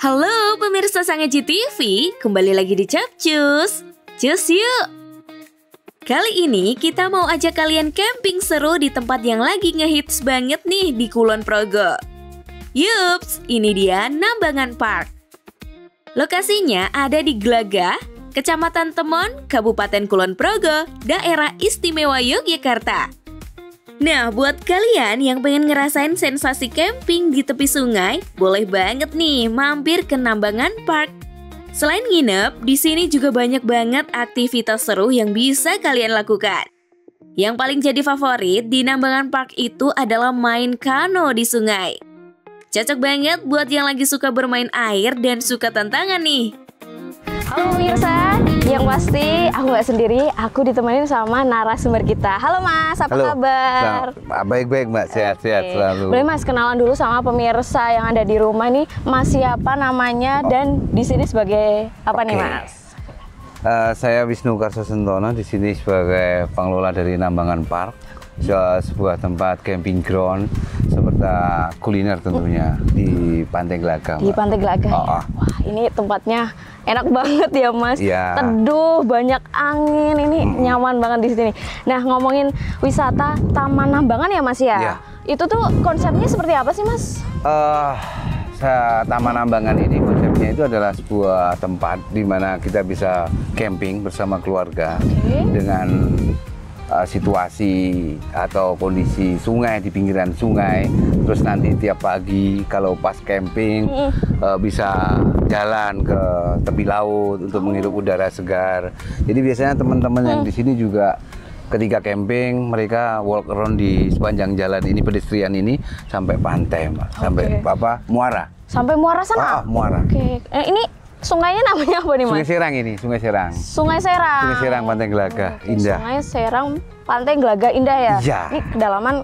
Halo pemirsa Sangaji TV, kembali lagi di Capcus. Cus yuk! Kali ini kita mau ajak kalian camping seru di tempat yang lagi ngehits banget nih di Kulon Progo. Yups, ini dia Nambangan Park. Lokasinya ada di Glaga, Kecamatan Temon, Kabupaten Kulon Progo, Daerah Istimewa Yogyakarta. Nah, buat kalian yang pengen ngerasain sensasi camping di tepi sungai, boleh banget nih mampir ke Nambangan Park. Selain nginep, di sini juga banyak banget aktivitas seru yang bisa kalian lakukan. Yang paling jadi favorit di Nambangan Park itu adalah main kano di sungai. Cocok banget buat yang lagi suka bermain air dan suka tantangan nih. Halo pemirsa, yang pasti aku gak sendiri, aku ditemenin sama narasumber kita. Halo Mas, apa kabar? Baik-baik Mbak, sehat-sehat selalu. Boleh Mas kenalan dulu sama pemirsa yang ada di rumah nih, Mas siapa namanya dan di sini sebagai apa nih Mas? Saya Wisnu Karsosentono, di sini sebagai pengelola dari Nambangan Park, sebuah tempat camping ground seperti kuliner tentunya di Pantai Glaga. Di Pantai Glaga. Wah, ini tempatnya enak banget ya Mas. Ya. Teduh, banyak angin, ini nyaman banget di sini. Nah, ngomongin wisata Taman Nambangan ya Mas ya. Ya. Itu tuh konsepnya seperti apa sih Mas? Taman Nambangan ini konsepnya itu adalah sebuah tempat di mana kita bisa camping bersama keluarga dengan situasi atau kondisi sungai di pinggiran sungai. Terus nanti tiap pagi kalau pas camping bisa jalan ke tepi laut untuk menghirup udara segar. Jadi biasanya teman-teman yang di sini juga ketika camping mereka walk around di sepanjang jalan ini pedestrian ini sampai pantai, Mbak. Sampai Muara. Sampai Muara sana? Muara. Ini sungainya namanya apa nih Mas? Sungai Serang ini, Sungai Serang. Sungai Serang. Sungai Serang, Pantai Glaga, indah. Sungai Serang, Pantai Glaga, indah ya? Iya. Ini kedalaman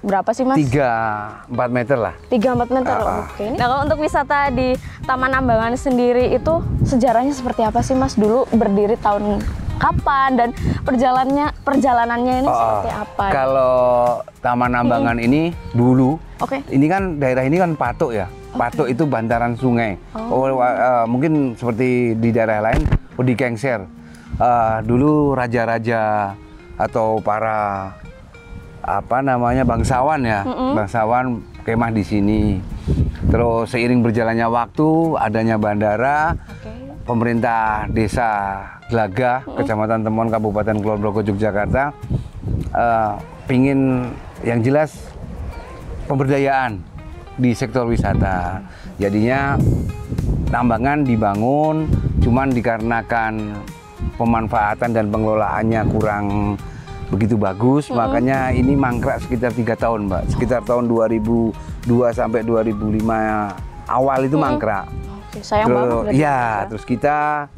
berapa sih Mas? 3-4 meter lah. 3-4 meter. Oke. Nah, kalau untuk wisata di Taman Nambangan sendiri itu sejarahnya seperti apa sih Mas? Dulu berdiri tahun kapan dan perjalanannya ini seperti apa? Kalau Taman Nambangan ini dulu, ini kan daerah ini kan Patok ya. Patok itu bantaran sungai. Mungkin seperti di daerah lain di Kengser. Dulu raja-raja atau para bangsawan ya, bangsawan kemah di sini. Terus seiring berjalannya waktu, adanya bandara, pemerintah desa Glaga, Kecamatan Temon, Kabupaten Kulon Progo, Yogyakarta, pingin yang jelas pemberdayaan di sektor wisata. Jadinya Nambangan dibangun, cuman dikarenakan pemanfaatan dan pengelolaannya kurang begitu bagus, makanya ini mangkrak sekitar 3 tahun, Mbak. Sekitar tahun 2002 sampai 2005 awal itu mangkrak. Sayang banget. Ya, terus kita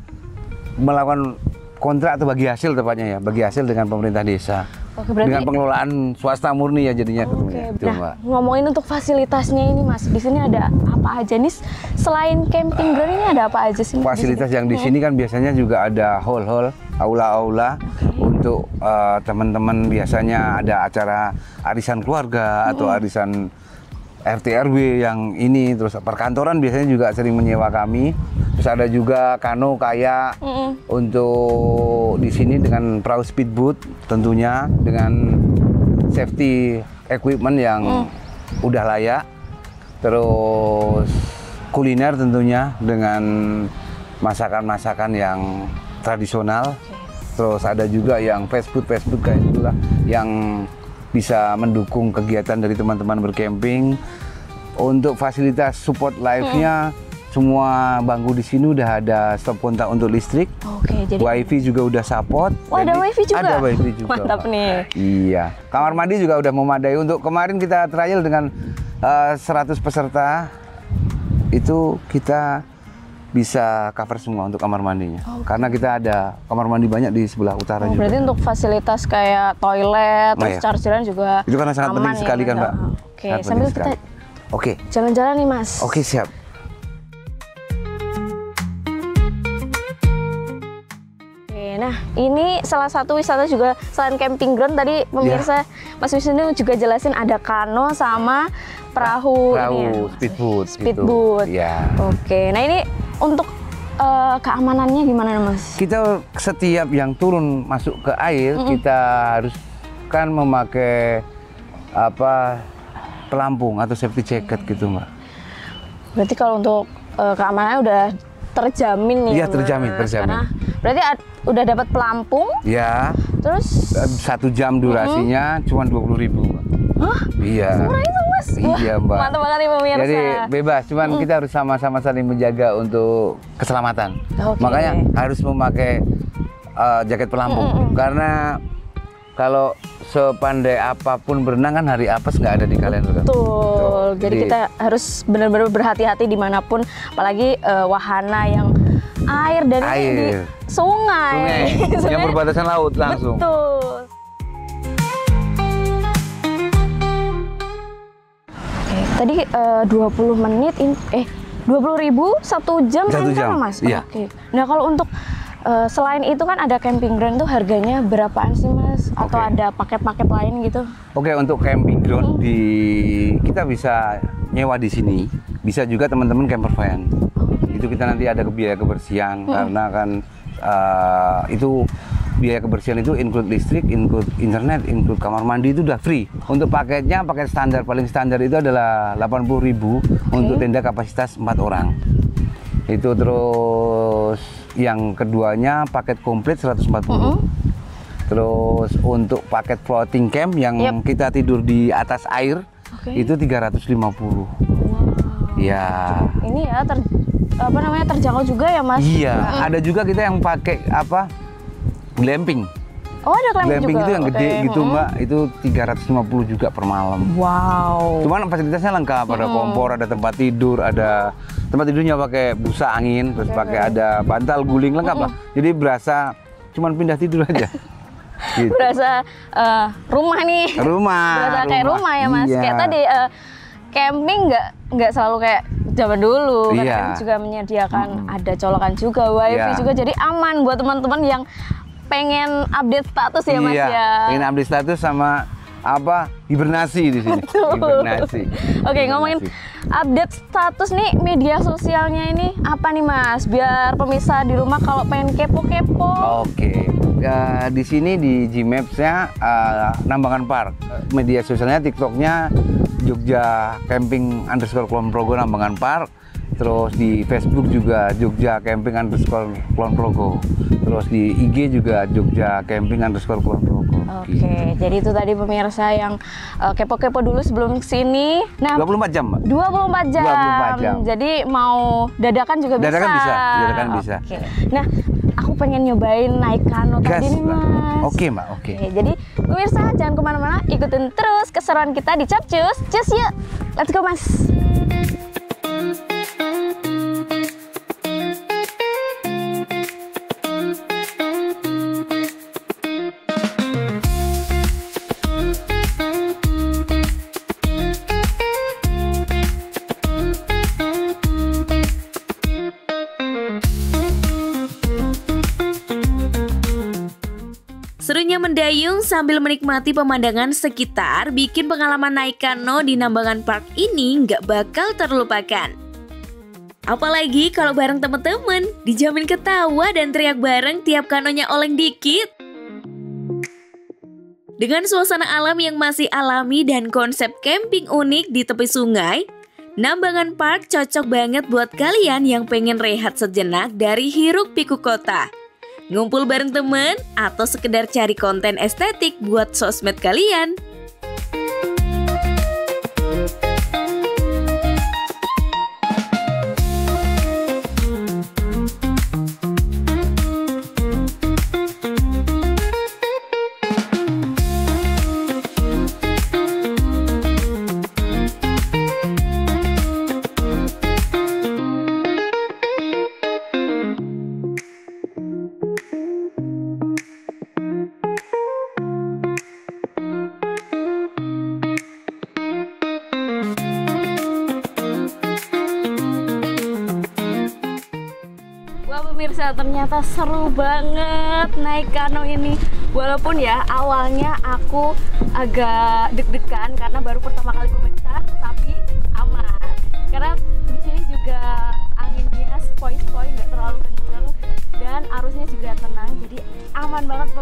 melakukan kontrak atau bagi hasil tepatnya ya, bagi hasil dengan pemerintah desa. Dengan pengelolaan swasta murni ya jadinya. Nah, ngomongin untuk fasilitasnya ini Mas, di sini ada apa aja nih? Selain camping ground ini ada apa aja sih? Fasilitas yang di sini kan biasanya juga ada hall-hall, aula-aula untuk teman-teman biasanya ada acara arisan keluarga atau arisan RT RW yang ini, terus perkantoran biasanya juga sering menyewa kami. Terus ada juga kano kayak untuk di sini dengan perahu speedboat tentunya dengan safety equipment yang udah layak. Terus kuliner tentunya dengan masakan-masakan yang tradisional. Terus ada juga yang fast food kayak itulah yang bisa mendukung kegiatan dari teman-teman bercamping. Untuk fasilitas support life-nya semua bangku di sini udah ada stop kontak untuk listrik. Jadi WiFi juga udah support. Ada WiFi juga? Ada WiFi juga. Mantap nih. Iya. Kamar mandi juga udah memadai. Untuk kemarin kita trial dengan 100 peserta. Itu kita bisa cover semua untuk kamar mandinya. Karena kita ada kamar mandi banyak di sebelah utara juga. Berarti untuk fasilitas kayak toilet, terus chargeran juga itu karena sangat penting sekali kan, Mbak. Sambil kita jalan-jalan nih Mas. Siap. Nah, ini salah satu wisata juga selain camping ground tadi pemirsa Mas Wisnu juga jelasin ada kano sama perahu Perahu, ini ya? speedboat. Speedboat. Gitu. Ya. Oke, nah ini untuk keamanannya gimana Mas? Kita setiap yang turun masuk ke air, kita harus kan memakai pelampung atau safety jacket gitu, Mbak. Berarti kalau untuk keamanannya udah terjamin ya, Iya, terjamin. Karena berarti udah dapat pelampung. Ya. Terus 1 jam durasinya cuma 20.000, Mbak. Hah? Iya. Murah itu Mas? Iya, Mbak. Mantap banget nih pemirsa. Jadi bebas, cuman kita harus sama-sama saling menjaga untuk keselamatan. Oke. Makanya harus memakai jaket pelampung. Karena kalau sepandai apapun berenang kan hari apes nggak ada di kalian. Betul. Jadi kita harus benar-benar berhati-hati dimanapun, apalagi wahana yang air dan ini di sungai. Yang berbatasan laut langsung. Betul. Oke, tadi 20 menit 20.000 1 jam 1 jam, Mas? iya. Oke. Nah, kalau untuk selain itu kan ada camping ground tuh harganya berapaan sih Mas? Atau ada paket-paket lain gitu? Oke, untuk camping ground kita bisa nyewa di sini. Bisa juga teman-teman camper van. Itu kita nanti ada biaya kebersihan karena kan itu biaya kebersihan itu include listrik, include internet, include kamar mandi, itu udah free. Untuk paketnya, paket standar paling standar itu adalah 80.000 untuk tenda kapasitas 4 orang. Itu terus yang keduanya paket komplit 140. Terus untuk paket floating camp yang kita tidur di atas air itu 350. Ya. Ini ya terjangkau juga ya Mas? Iya, ada juga kita yang pakai glamping. Oh, ada Glamping juga. itu yang gede gitu, Mbak. Itu 350 juga per malam. Wow. Cuman fasilitasnya lengkap, ada kompor, ada tempat tidur, ada tempat tidurnya pakai busa angin, terus pakai ada bantal guling lengkap lah. Jadi berasa cuman pindah tidur aja. Gitu. Berasa rumah nih. Berasa kayak rumah ya Mas. Iya. Kayak tadi camping nggak selalu kayak zaman dulu. Iya. Kan juga menyediakan ada colokan juga, wifi juga, jadi aman buat teman-teman yang pengen update status ya Mas ya. Pengen update status sama hibernasi di sini. Hibernasi. Oke, ngomongin update status nih, media sosialnya ini apa nih Mas? Biar pemirsa di rumah kalau pengen kepo-kepo. Oke. Di sini di Gmaps-nya Nambangan Park. Media sosialnya TikTok-nya Jogja Camping _ Progo Nambangan Park. Terus di Facebook juga Jogja Camping _ Progo. Terus di IG juga Jogja Camping _ Progo. Oke, jadi itu tadi pemirsa yang kepo-kepo dulu sebelum kesini. Nah, 24 jam, Mbak. 24 jam. 24 jam. Jadi mau dadakan juga bisa. Dadakan bisa. Oke. Nah, aku pengen nyobain naik kano tadi nih Mas. Oke, Mbak. Oke. Jadi pemirsa jangan kemana-mana, ikutin terus keseruan kita di Capcus. Cus yuk, let's go Mas. Serunya mendayung sambil menikmati pemandangan sekitar bikin pengalaman naik kano di Nambangan Park ini nggak bakal terlupakan. Apalagi kalau bareng temen-temen, dijamin ketawa dan teriak bareng tiap kanonya oleng dikit. Dengan suasana alam yang masih alami dan konsep camping unik di tepi sungai, Nambangan Park cocok banget buat kalian yang pengen rehat sejenak dari hiruk-pikuk kota. Ngumpul bareng temen, atau sekedar cari konten estetik buat sosmed kalian. Pemirsa, ternyata seru banget naik kano ini. Walaupun ya awalnya aku agak deg-degan karena baru pertama kali pemirsa, tapi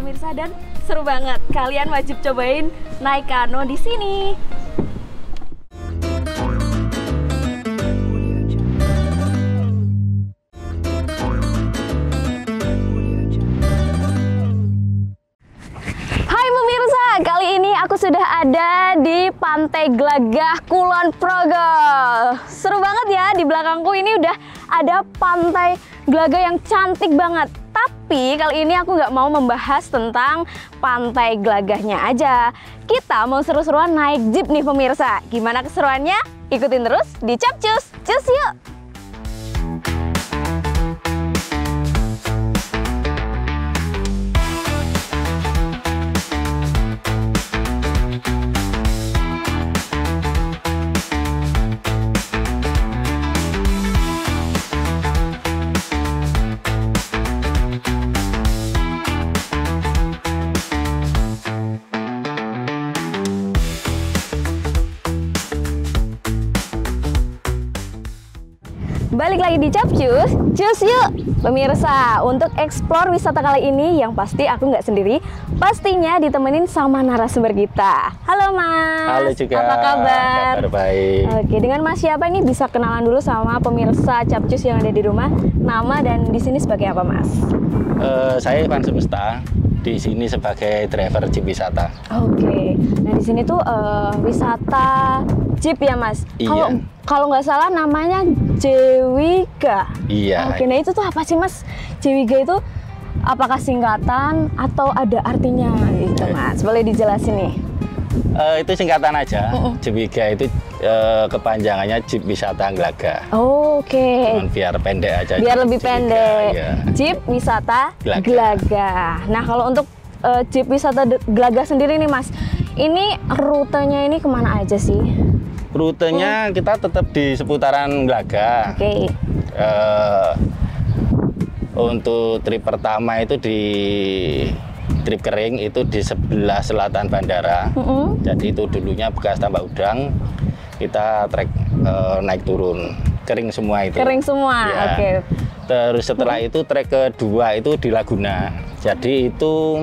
pemirsa, dan seru banget. Kalian wajib cobain naik kano di sini. Hai pemirsa, kali ini aku sudah ada di Pantai Glagah, Kulon Progo. Seru banget ya, di belakangku ini udah ada Pantai Glagah yang cantik banget. Tapi kali ini aku nggak mau membahas tentang Pantai Glagahnya aja. Kita mau seru-seruan naik jeep nih pemirsa. Gimana keseruannya? Ikutin terus di Capcus. Cus yuk! Balik lagi di Capcus, cus yuk pemirsa. Untuk explore wisata kali ini yang pasti aku nggak sendiri, pastinya ditemenin sama narasumber kita. Halo Mas. Halo juga. Apa kabar? Kabar baik. Oke, dengan Mas siapa ini, bisa kenalan dulu sama pemirsa Capcus yang ada di rumah. Nama dan di sini sebagai apa Mas? Saya Ivan Semesta, di sini sebagai driver jeep wisata. Oke, nah di sini tuh wisata jeep ya Mas. Iya. Kalau nggak salah namanya Jewiga. Iya. Oke, nah itu tuh apa sih Mas? Jewiga itu apakah singkatan atau ada artinya gitu Mas? Boleh dijelasin nih? Itu singkatan aja. Jewiga itu kepanjangannya Jeep Wisata Glagah. Oke. Cuman biar pendek aja. Biar lebih Jewiga, pendek. iya. Jeep Wisata Glagah. Glagah. Nah kalau untuk Jeep Wisata Glagah sendiri nih Mas, ini rutenya ini kemana aja sih? Rutenya kita tetap di seputaran Glagah. Oke. Untuk trip pertama itu di trip kering itu di sebelah selatan bandara. Jadi itu dulunya bekas tambak udang. Kita trek naik turun, kering semua itu. Kering semua. Ya. Oke. Terus setelah itu trek kedua itu di Laguna. Jadi itu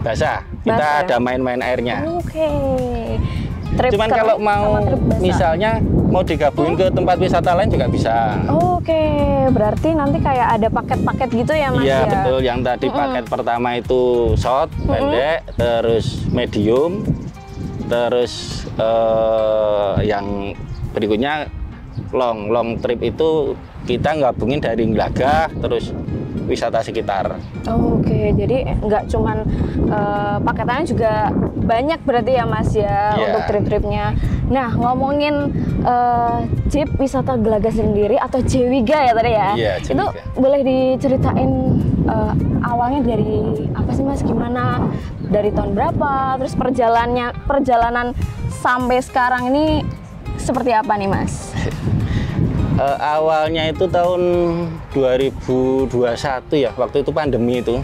basah. Kita Basah, ya? ada main-main airnya. Oke. Trip Cuman kering kalau sama mau trip basah. misalnya mau digabungin ke tempat wisata lain juga bisa. Oke, berarti nanti kayak ada paket-paket gitu ya Mas Iya ya? betul, yang tadi paket pertama itu short, pendek, terus medium, terus yang berikutnya long trip itu kita gabungin dari Glagah terus wisata sekitar. Oke, jadi nggak cuman paketannya juga banyak berarti ya Mas ya, Iya. untuk trip-tripnya. Nah ngomongin Jeep Wisata Glagah sendiri atau Jewiga ya tadi ya, Iya, itu Jewiga. boleh diceritain awalnya dari apa sih Mas? Gimana? Dari tahun berapa? Terus perjalanan sampai sekarang ini seperti apa nih Mas? Awalnya itu tahun 2021 ya, waktu itu pandemi itu.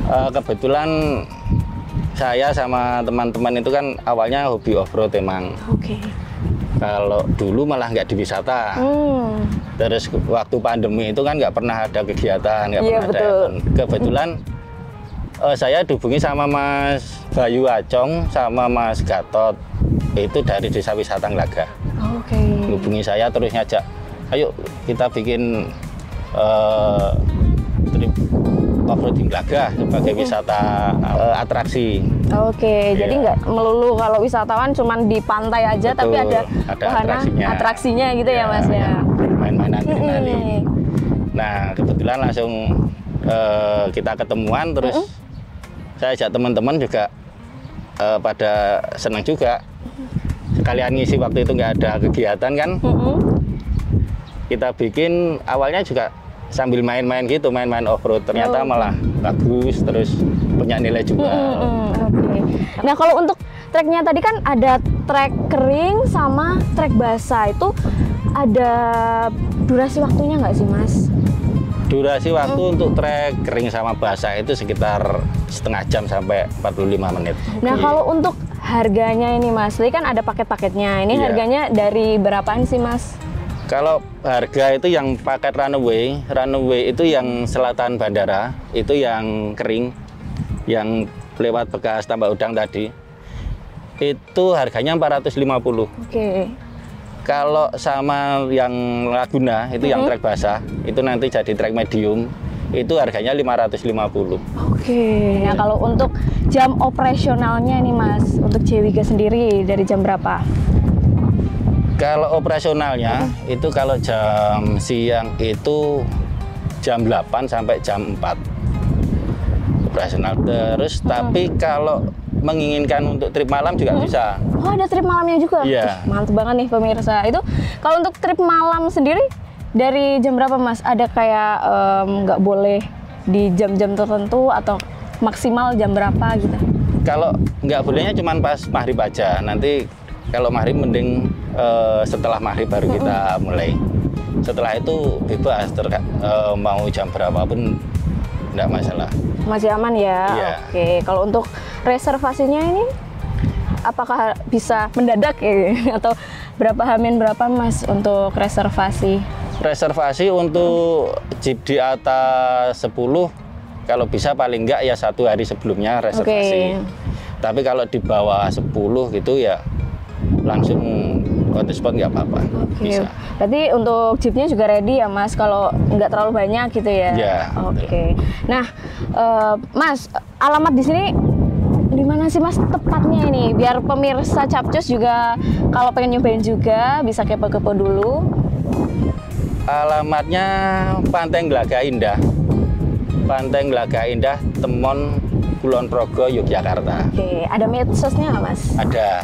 Kebetulan saya sama teman-teman itu kan awalnya hobi off-road emang. Oke. Kalau dulu malah nggak di wisata. Terus waktu pandemi itu kan nggak pernah ada kegiatan, nggak Iya, pernah ada betul. event. Kebetulan saya dihubungi sama Mas Bayu Acong sama Mas Gatot, itu dari Desa Wisata Glagah. Oke. Hubungi saya terus ngajak, ayo kita bikin trip off-road di Glagah sebagai wisata atraksi. Oke, jadi Iya. nggak melulu kalau wisatawan cuman di pantai aja, tapi Betul, ada wahana atraksinya. atraksinya gitu ya Mas ya. Main-main adrenalin. Nah kebetulan langsung kita ketemuan, terus saya ajak teman-teman juga pada senang juga. Sekalian ngisi waktu itu nggak ada kegiatan kan, kita bikin awalnya juga sambil main-main gitu, main-main off-road. Ternyata malah bagus, terus punya nilai juga. Oke. Nah kalau untuk treknya tadi kan ada trek kering sama trek basah, itu ada durasi waktunya nggak sih Mas? Durasi waktu untuk trek kering sama basah itu sekitar setengah jam sampai 45 menit. Nah kalau untuk harganya ini Mas, tadi kan ada paket-paketnya. Ini Iya. harganya dari berapaan sih Mas? Kalau harga itu yang paket runway itu yang selatan bandara, itu yang kering yang lewat bekas tambak udang tadi, itu harganya 450. Oke. Kalau sama yang Laguna itu yang trek basah, itu nanti jadi trek medium, itu harganya 550. Oke. Nah, kalau untuk jam operasionalnya nih Mas, untuk Jewiga sendiri dari jam berapa? Kalau operasionalnya itu kalau jam siang itu jam 8 sampai jam 4 operasional terus. Tapi kalau menginginkan untuk trip malam juga bisa. Oh, ada trip malamnya juga? Iya. Mantap banget nih pemirsa. Itu kalau untuk trip malam sendiri dari jam berapa Mas? Ada kayak nggak boleh di jam-jam tertentu atau maksimal jam berapa gitu? Kalau nggak bolehnya cuma pas maghrib aja. Nanti kalau maghrib mending setelah maghrib baru kita mulai. Setelah itu bebas, mau jam berapapun nggak masalah. Masih aman ya? Iya. Oke, kalau untuk reservasinya ini apakah bisa mendadak ya? Atau berapa Hamin berapa Mas untuk reservasi? Reservasi untuk jeep di atas 10, kalau bisa paling nggak ya 1 hari sebelumnya reservasi. Tapi kalau di bawah 10 gitu ya langsung on the spot nggak apa-apa. Bisa. Berarti untuk jeepnya juga ready ya Mas, kalau nggak terlalu banyak gitu ya? Ya. Oke. Nah, Mas, alamat di sini di mana sih Mas tepatnya ini? Biar pemirsa Capcus juga kalau pengen nyobain juga bisa kepo-kepo dulu. Alamatnya Pantai Glaga Indah. Pantai Glaga Indah, Temon, Kulon Progo, Yogyakarta. Oke, ada medsosnya nggak Mas? Ada.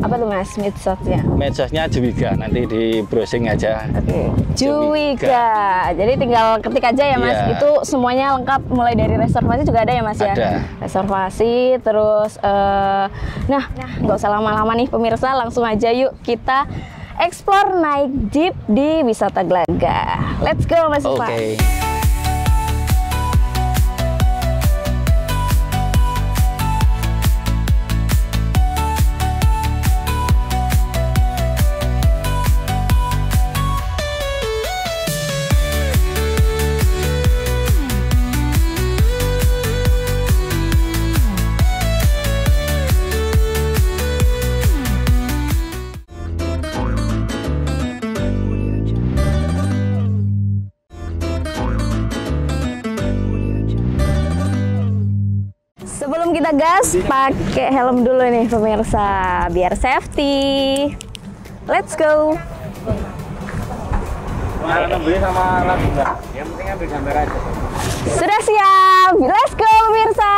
Apa tuh Mas medsosnya? Medsosnya Jewiga, nanti di browsing aja. Oke. Jewiga. Jadi tinggal ketik aja ya Mas. Iya. Itu semuanya lengkap, mulai dari reservasi juga ada ya Mas ya? Ada. Reservasi, terus nah nggak usah lama-lama nih pemirsa, langsung aja yuk kita explore naik jeep di Wisata Glaga. Let's go Mas Ivan. Oke. Sebelum kita gas, pakai helm dulu nih pemirsa, biar safety. Let's go. Sama lagu enggak? Yang penting ambil gambar aja. Sudah siap, let's go pemirsa.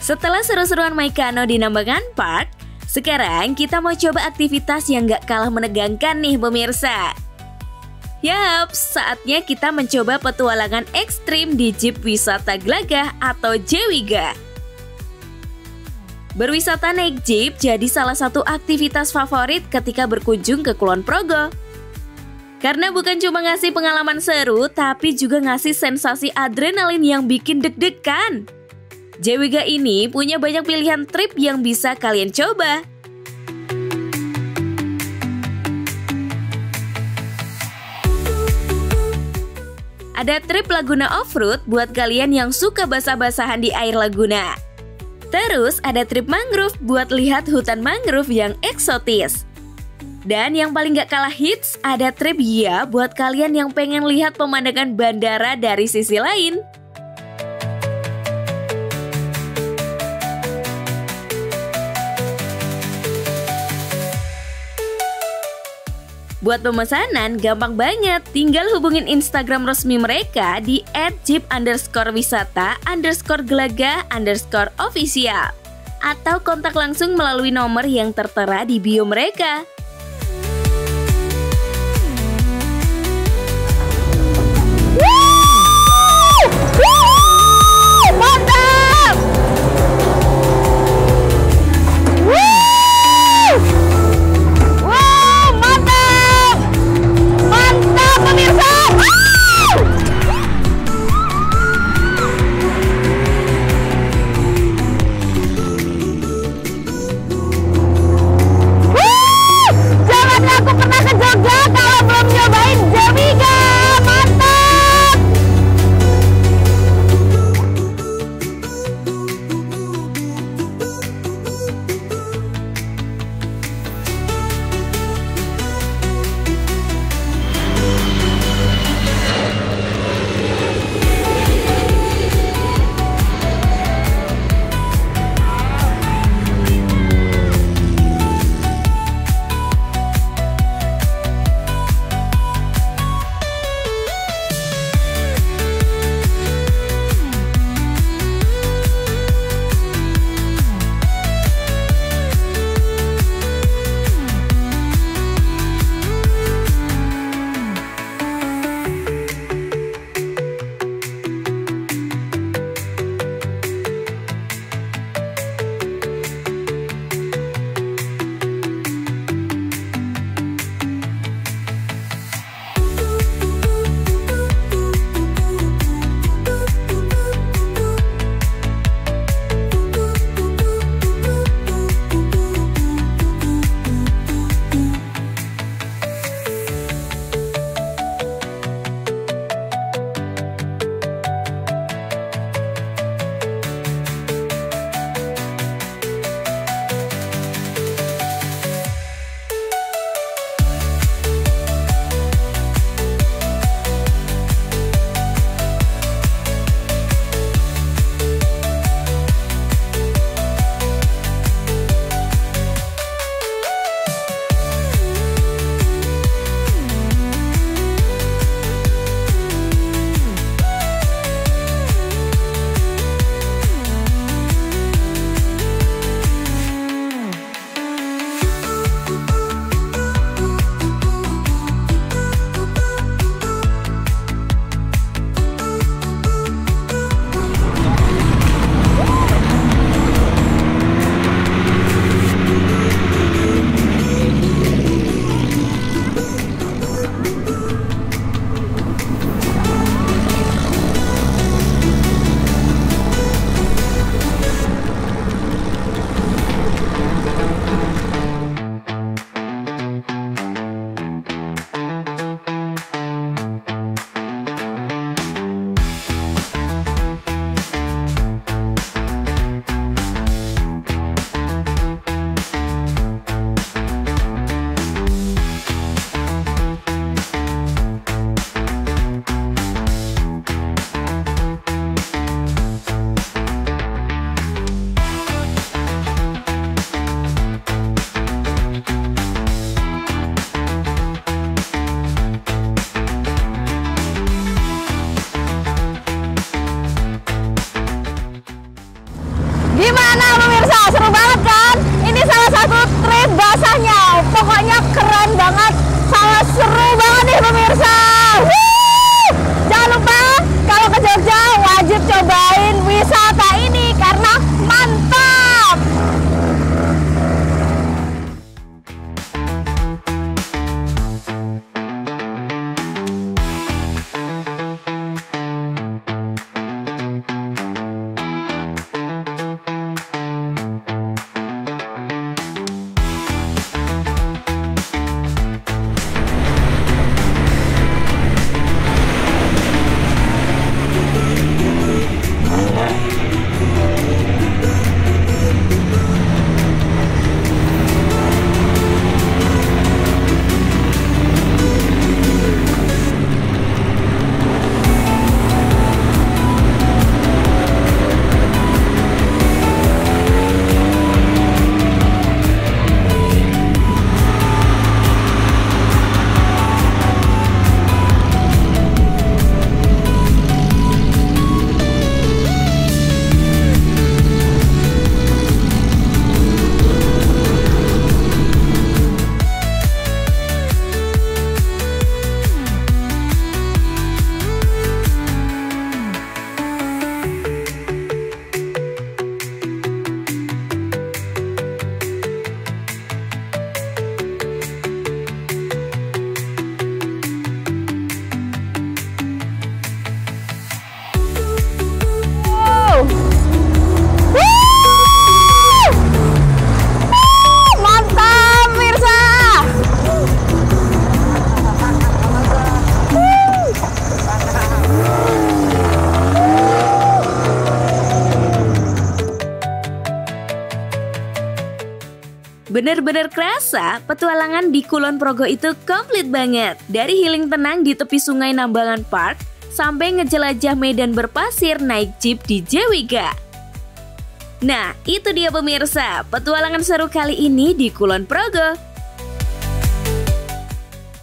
Setelah seru-seruan main kano di Nambangan Park, sekarang kita mau coba aktivitas yang gak kalah menegangkan nih pemirsa. Yap, saatnya kita mencoba petualangan ekstrim di Jeep Wisata Glagah atau Jewiga. Berwisata naik Jeep jadi salah satu aktivitas favorit ketika berkunjung ke Kulon Progo. Karena bukan cuma ngasih pengalaman seru, tapi juga ngasih sensasi adrenalin yang bikin deg-degan. Jewiga ini punya banyak pilihan trip yang bisa kalian coba. Ada trip Laguna Off-Road buat kalian yang suka basah-basahan di air Laguna. Terus ada trip mangrove buat lihat hutan mangrove yang eksotis. Dan yang paling gak kalah hits, ada trip Gia buat kalian yang pengen lihat pemandangan bandara dari sisi lain. Buat pemesanan gampang banget, tinggal hubungin Instagram resmi mereka di @jeep_wisata_glagah_official atau kontak langsung melalui nomor yang tertera di bio mereka. Mantap! Mantap pemirsa! Bener-bener kerasa, petualangan di Kulon Progo itu komplit banget. Dari healing tenang di tepi sungai Nambangan Park, sampai ngejelajah medan berpasir naik jeep di Jawiga. Nah, itu dia pemirsa, petualangan seru kali ini di Kulon Progo.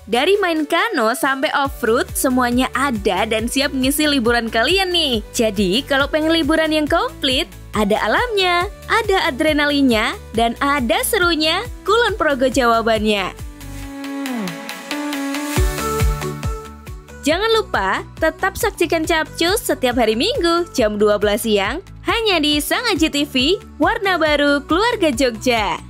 Dari main kano sampai off-road, semuanya ada dan siap ngisi liburan kalian nih. Jadi, kalau pengen liburan yang komplit, ada alamnya, ada adrenalinnya, dan ada serunya, Kulon Progo jawabannya. Jangan lupa, tetap saksikan Capcus setiap hari Minggu jam 12 siang, hanya di Sang Aji TV, warna baru keluarga Jogja.